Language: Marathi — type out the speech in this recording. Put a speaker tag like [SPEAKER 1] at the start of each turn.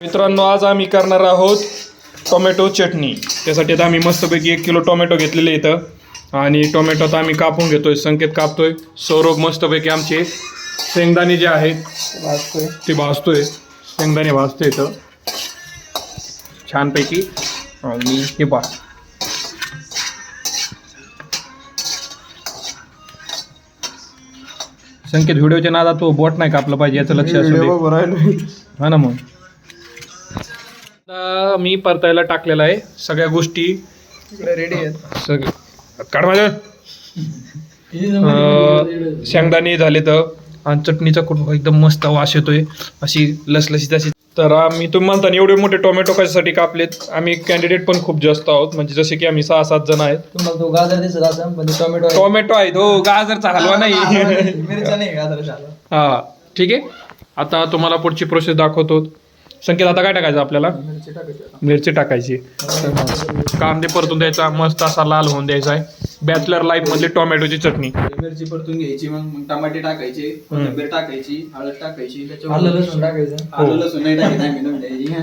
[SPEAKER 1] मित्रांनो, आज आम्ही करणार आहोत टोमॅटो चटणी. त्यासाठी आता आम्ही मस्तपैकी 1 किलो टोमॅटो घेतलेले इथं आणि टोमॅटो आता आम्ही कापून घेतोय. संकेत कापतोय. सौरभ मस्तपैकी आमचे शेंगदाणे जे आहेत ते भाजतोय. शेंगदाणे भाजतोय इथं छानपैकी. आणि हे पहा, संकेत व्हिडिओच्या नादात तो बोट नाही कापलं पाहिजे याचं लक्ष असू दे. हा ना. मग आता मी परतायला टाकलेला आहे. सगळ्या गोष्टी
[SPEAKER 2] रेडी आहेत.
[SPEAKER 1] सगळं काढ माझं. शेंगदाणे झाले तर आणि चटणीचा कुठं एकदम मस्त वास येतोय, अशी लसलशीत अशी. तर आम्ही तुम्ही म्हणता एवढे मोठे टोमॅटो कशासाठी कापलेत. आम्ही कॅन्डिडेट पण खूप जास्त आहोत, म्हणजे जसे की आम्ही 6-7 जण आहेत.
[SPEAKER 2] तुम्हाला तो गाजर दिसत असेल पण टोमॅटो
[SPEAKER 1] टोमॅटो आहे तो, गाजरचा हलवा नाही.
[SPEAKER 2] मिरच्या नाही, गाजराचा हलवा.
[SPEAKER 1] हा ठीक आहे. आता तुम्हाला पुढची प्रोसेस दाखवतो. संकेत आता काय टाकायचं आपल्याला?
[SPEAKER 2] मिरची टाकायची आता.
[SPEAKER 1] मिरची टाकायची. कांदे परतून द्यायचा, मस्त असा लाल होऊन द्यायचा आहे. बॅचलर लाईफ मधली टोमॅटोची चटणी.
[SPEAKER 3] मिरची परतून घ्यायची, मग टमाटे टाकायचे, कोथिंबीर टाकायची, हळद टाकायची,
[SPEAKER 2] आलं लसूण टाकायचं.
[SPEAKER 3] आलं लसूण नाही टाकायचं आम्ही.